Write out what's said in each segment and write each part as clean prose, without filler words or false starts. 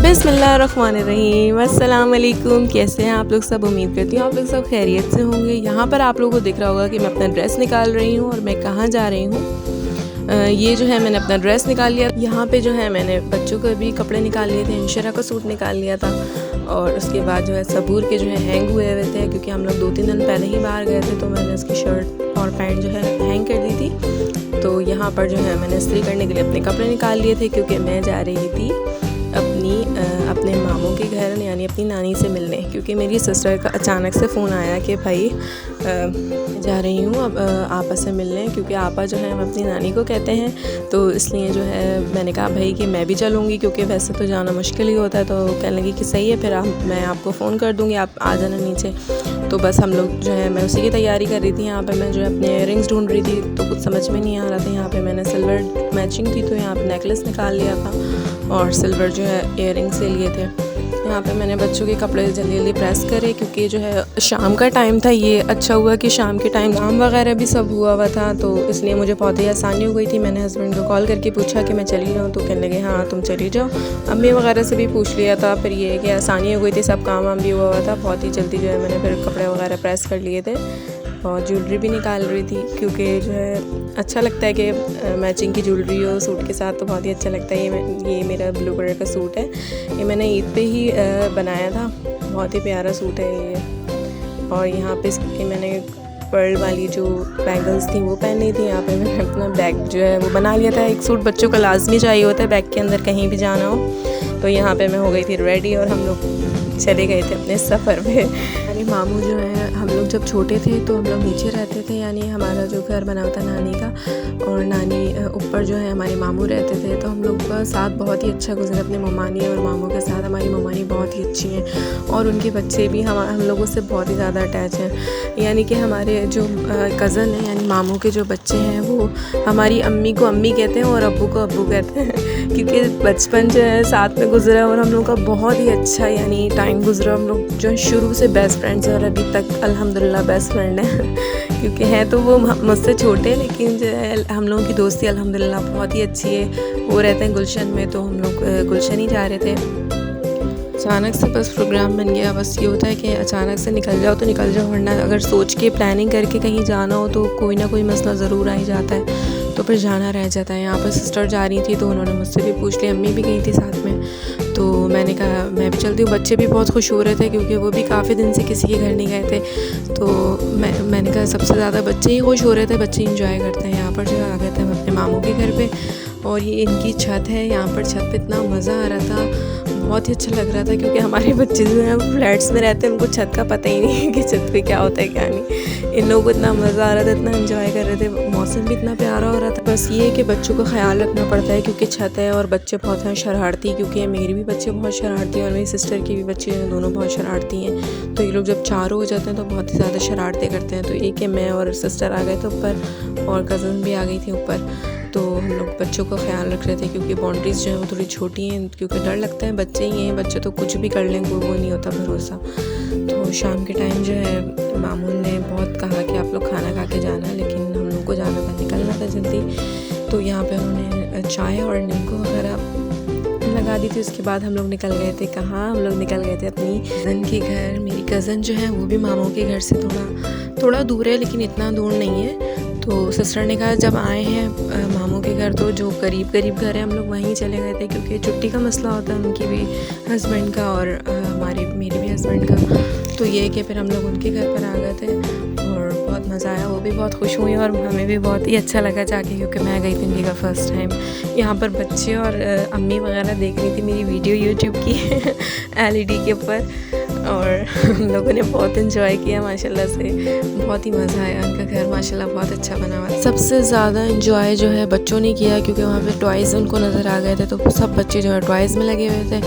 बिस्मिल्लाहिर्रहमानिर्रहीम, अस्सलाम वालेकुम। कैसे हैं आप लोग सब? उम्मीद करती हूँ आप लोग सब खैरियत से होंगे। यहाँ पर आप लोगों को दिख रहा होगा कि मैं अपना ड्रेस निकाल रही हूँ और मैं कहाँ जा रही हूँ। ये जो है मैंने अपना ड्रेस निकाल लिया। यहाँ पे जो है मैंने बच्चों के भी कपड़े निकाल लिए थे, इंशरा का सूट निकाल लिया था और उसके बाद जो है सबूर के जो है हैंग हुए हुए थे, क्योंकि हम लोग 2-3 दिन पहले ही बाहर गए थे, तो मैंने उसकी शर्ट और पैंट जो है हैंग कर दी थी। तो यहाँ पर जो है मैंने इस्त्री करने के लिए अपने कपड़े निकाल लिए थे, क्योंकि मैं जा रही थी अपने मामू के घर यानी अपनी नानी से मिलने, क्योंकि मेरी सिस्टर का अचानक से फ़ोन आया कि भाई जा रही हूँ अब आपा से मिलने, क्योंकि आपा जो है हम अपनी नानी को कहते हैं। तो इसलिए जो है मैंने कहा भाई कि मैं भी चलूँगी, क्योंकि वैसे तो जाना मुश्किल ही होता है। तो कहने लगी कि सही है, फिर मैं आपको फ़ोन कर दूँगी, आप आ जाना नीचे। तो बस हम लोग जो है मैं उसी की तैयारी कर रही थी। यहाँ पर मैं जो है अपने इयररिंग्स ढूंढ रही थी, तो कुछ समझ में नहीं आ रहा था। यहाँ पे मैंने सिल्वर मैचिंग थी, तो यहाँ पे नेकलेस निकाल लिया था और सिल्वर जो है इयररिंग्स ले लिए थे। यहाँ पे मैंने बच्चों के कपड़े जल्दी जल्दी प्रेस करे, क्योंकि जो है शाम का टाइम था। ये अच्छा हुआ कि शाम के टाइम काम वगैरह भी सब हुआ था, तो इसलिए मुझे बहुत ही आसानी हो गई थी। मैंने हस्बैंड को कॉल करके पूछा कि मैं चली जाऊँ, तो कहने लगे हाँ तुम चली जाओ। अम्मी वगैरह से भी पूछ लिया था, फिर ये कि आसानी हो गई थी, सब काम वाम भी हुआ था। बहुत ही जल्दी जो है मैंने फिर कपड़े वगैरह प्रेस कर लिए थे और ज्वेलरी भी निकाल रही थी, क्योंकि जो है अच्छा लगता है कि मैचिंग की ज्वेलरी हो सूट के साथ, तो बहुत ही अच्छा लगता है। ये मेरा ब्लू कलर का सूट है, ये मैंने ईद पे ही बनाया था। बहुत ही प्यारा सूट है ये। और यहाँ पे इसकी मैंने पर्ल वाली जो बैंगल्स थी वो पहनी थी। यहाँ पे मैंने अपना बैग जो है वो बना लिया था। एक सूट बच्चों का लाजमी चाहिए होता है बैग के अंदर कहीं भी जाना हो। तो यहाँ पे मैं हो गई थी रेडी और हम लोग चले गए थे अपने सफ़र पे। यानी मामू जो है, हम लोग जब छोटे थे तो हम लोग नीचे रहते थे, यानी हमारा जो घर बना हुआ था नानी का, और नानी ऊपर जो है हमारे मामू रहते थे। तो हम लोग का साथ बहुत ही अच्छा गुजरा अपने ममानी और मामू के साथ। हमारी ममानी बहुत ही अच्छी हैं और उनके बच्चे भी हम लोगों से बहुत ही ज़्यादा अटैच हैं। यानी कि हमारे जो कज़न हैं यानी मामू के जो बच्चे हैं, वो हमारी अम्मी को अम्मी कहते हैं और अब्बू को अब्बू कहते हैं, क्योंकि बचपन जो है साथ में गुजरा और हम लोग का बहुत ही अच्छा यानी टाइम गुजरा। हम लोग जो है शुरू से बेस्ट फ्रेंड्स हैं और अभी तक अल्हम्दुलिल्लाह बेस्ट फ्रेंड हैं। क्योंकि हैं तो वो मुझसे छोटे, लेकिन जो है हम लोगों की दोस्ती अल्हम्दुलिल्लाह बहुत ही अच्छी है। वो रहते हैं गुलशन में, तो हम लोग गुलशन ही जा रहे थे। अचानक से बस प्रोग्राम बन गया। बस ये होता है कि अचानक से निकल जाओ तो निकल जाओ, वरना अगर सोच के प्लानिंग करके कहीं जाना हो तो कोई ना कोई मसला ज़रूर आ ही जाता है, तो फिर जाना रह जाता है। यहाँ पर सिस्टर जा रही थी तो उन्होंने मुझसे भी पूछ लिया, अम्मी भी गई थी साथ में, तो मैंने कहा मैं भी चलती हूँ। बच्चे भी बहुत खुश हो रहे थे, क्योंकि वो भी काफ़ी दिन से किसी के घर नहीं गए थे। तो मैंने कहा सबसे ज़्यादा बच्चे ही खुश हो रहे थे, बच्चे इंजॉय करते हैं। यहाँ पर जो आ गए थे हम अपने मामू के घर पे, और ये इनकी छत है। यहाँ पर छत पे इतना मज़ा आ रहा था, बहुत ही अच्छा लग रहा था, क्योंकि हमारे बच्चे जो हैं फ्लैट्स में रहते हैं, उनको छत का पता ही नहीं है कि छत पे क्या होता है क्या नहीं। इन लोगों को इतना मज़ा आ रहा था, इतना एंजॉय कर रहे थे, मौसम भी इतना प्यारा हो रहा था। बस ये है कि बच्चों का ख्याल रखना पड़ता है, क्योंकि छत है और बच्चे बहुत हैं शरारती, क्योंकि मेरे भी बच्चे बहुत शरारती हैं और मेरी सिस्टर की भी बच्चे हैं, दोनों बहुत शरारती हैं। तो ये लोग जब चारों हो जाते हैं तो बहुत ही ज़्यादा शरारतें करते हैं। तो ये कि मैं और सिस्टर आ गए थे ऊपर और कज़न भी आ गई थी ऊपर, तो हम लोग बच्चों का ख्याल रख रहे थे, क्योंकि बाउंड्रीज़ जो है वो थोड़ी छोटी हैं, क्योंकि डर लगता है, बच्चे ही हैं, बच्चे तो कुछ भी कर लें, वो नहीं होता भरोसा। तो शाम के टाइम जो है मामू ने बहुत कहा कि आप लोग खाना खा के जाना, लेकिन हम लोग को जाना था, निकलना था जल्दी। तो यहाँ पे उन्होंने चाय और नींबू वगैरह लगा दी थी। उसके बाद हम लोग निकल गए थे। कहाँ? हम लोग निकल गए थे अपनी कज़न के घर। मेरी कज़न जो है वो भी मामू के घर से थोड़ा दूर है, लेकिन इतना दूर नहीं है। तो सिस्टर ने कहा जब आए हैं मामू के घर तो जो करीब घर है हम लोग वहीं चले गए थे, क्योंकि छुट्टी का मसला होता है उनकी भी हस्बैंड का और मेरे भी हस्बैंड का। तो ये है कि फिर हम लोग उनके घर पर आ गए थे और बहुत मज़ा आया। वो भी बहुत खुश हुई और हमें भी बहुत ही अच्छा लगा जाके, क्योंकि मैं गई थी उनके घर फर्स्ट टाइम। यहाँ पर बच्चे और अम्मी वगैरह देख रही थी मेरी वीडियो यूट्यूब की LED के ऊपर, और हम लोगों ने बहुत इन्जॉय किया माशाल्लाह से। बहुत ही मज़ा आया। उनका घर माशाल्लाह बहुत अच्छा बना हुआ। सबसे ज़्यादा इन्जॉय जो है बच्चों ने किया, क्योंकि वहाँ पे टॉयज़ उनको नज़र आ गए थे, तो सब बच्चे जो है टॉयज़ में लगे हुए थे।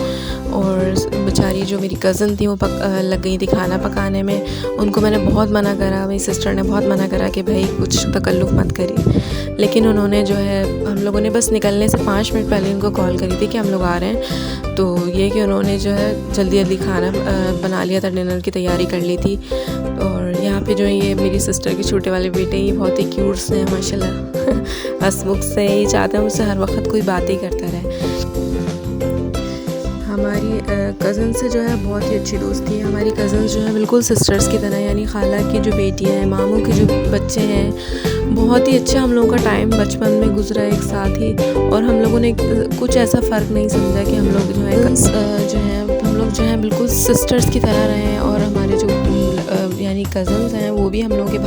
और बेचारी जो मेरी कज़न थी वो लग गई थी खाना पकाने में। उनको मैंने बहुत मना करा, मेरी सिस्टर ने बहुत मना करा कि भाई कुछ तकल्लुफ़ मत करिए, लेकिन उन्होंने जो है हम लोगों ने बस निकलने से 5 मिनट पहले उनको कॉल करी थी कि हम लोग आ रहे हैं। तो ये कि उन्होंने जो है जल्दी खाना बना लिया था, डिनर की तैयारी कर ली थी। और यहाँ यहाँ पे जो है ये मेरी सिस्टर के छोटे वाले बेटे, ये बहुत ही क्यूट से हैं माशाल्लाह। हंसमुख से, ये चाहते हैं मुझसे हर वक्त कोई बात ही करता रहे। हमारी कज़न से जो है बहुत ही अच्छी दोस्ती है। हमारी कज़न जो है बिल्कुल सिस्टर्स की तरह, यानी खाला की जो बेटियाँ हैं, मामू के जो बच्चे हैं, बहुत ही अच्छा हम लोगों का टाइम बचपन में गुजरा एक साथ ही। और हम लोगों ने कुछ ऐसा फ़र्क नहीं समझा कि हम लोग जो है बिल्कुल सिस्टर्स की तरह रहे। और हमारे जो यानी कज़न्स हैं वो भी हम लोगों के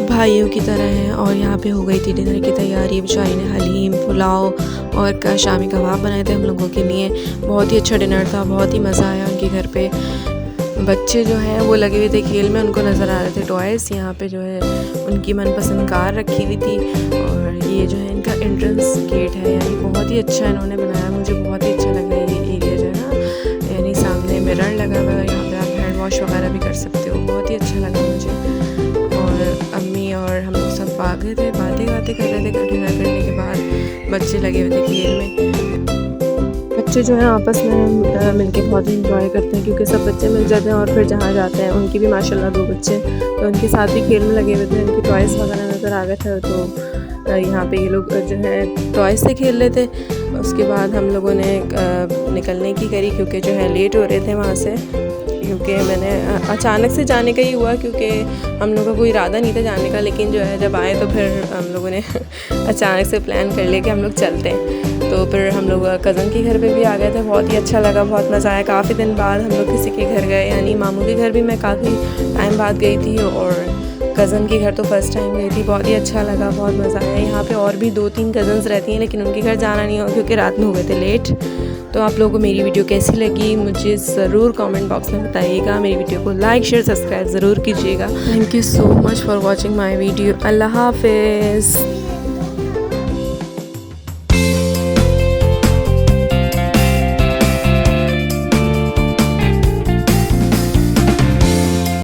भाइयों की तरह हैं। और यहाँ पे हो गई थी डिनर की तैयारी। बेचारी ने हलीम, पुलाव और शामी कबाब बनाए थे हम लोगों के लिए। बहुत ही अच्छा डिनर था, बहुत ही मज़ा आया उनके घर पे। बच्चे जो हैं वो लगे हुए थे खेल में, उनको नज़र आ रहे थे टॉयज़। यहाँ पे जो है उनकी मनपसंद कार रखी हुई थी। और ये जो है इनका एंट्रेंस गेट है, यानी बहुत ही अच्छा इन्होंने बनाया। मुझे बहुत ही अच्छा लगा ये एरिया जो है ना, यानी सामने मिरर लगा हुआ है, यहाँ पे आप हैंड वॉश वगैरह भी कर सकते हो। बहुत ही अच्छा लगा मुझे। और अम्मी और हम लोग सब आ गए थे, बातें कर रहे थे। डिनर करने के बाद बच्चे लगे हुए थे खेल में। बच्चे जो हैं आपस में मिलके बहुत ही इंजॉय करते हैं, क्योंकि सब बच्चे मिल जाते हैं। और फिर जहाँ जाते हैं उनकी भी माशाल्लाह 2 बच्चे, तो उनके साथ भी खेल में लगे हुए थे। उनकी टॉयज़ वगैरह नज़र आ गए थे, तो यहाँ पे ये लोग जो है टॉयज़ से खेल रहे थे। उसके बाद हम लोगों ने निकलने की करी, क्योंकि जो है लेट हो रहे थे वहाँ से। क्योंकि मैंने अचानक से जाने का ही हुआ, क्योंकि हम लोगों का कोई इरादा नहीं था जाने का। लेकिन जो है जब आए तो फिर हम लोगों ने अचानक से प्लान कर लिया कि हम लोग चलते हैं। तो फिर हम लोग कज़न के घर पे भी आ गए थे। बहुत ही अच्छा लगा, बहुत मज़ा आया। काफ़ी दिन बाद हम लोग किसी के घर गए, यानी मामू के घर भी मैं काफ़ी टाइम बाद गई थी, और कज़न के घर तो फर्स्ट टाइम गई थी। बहुत ही अच्छा लगा, बहुत मज़ा आया। यहाँ पे और भी 2-3 कज़न्स रहती हैं, लेकिन उनके घर जाना नहीं हुआ क्योंकि रात में हो गए थे लेट। तो आप लोगों को मेरी वीडियो कैसी लगी मुझे ज़रूर कमेंट बॉक्स में बताइएगा। मेरी वीडियो को लाइक, शेयर, सब्सक्राइब ज़रूर कीजिएगा। Thank you so much for watching my video. अल्लाह हाफिज़।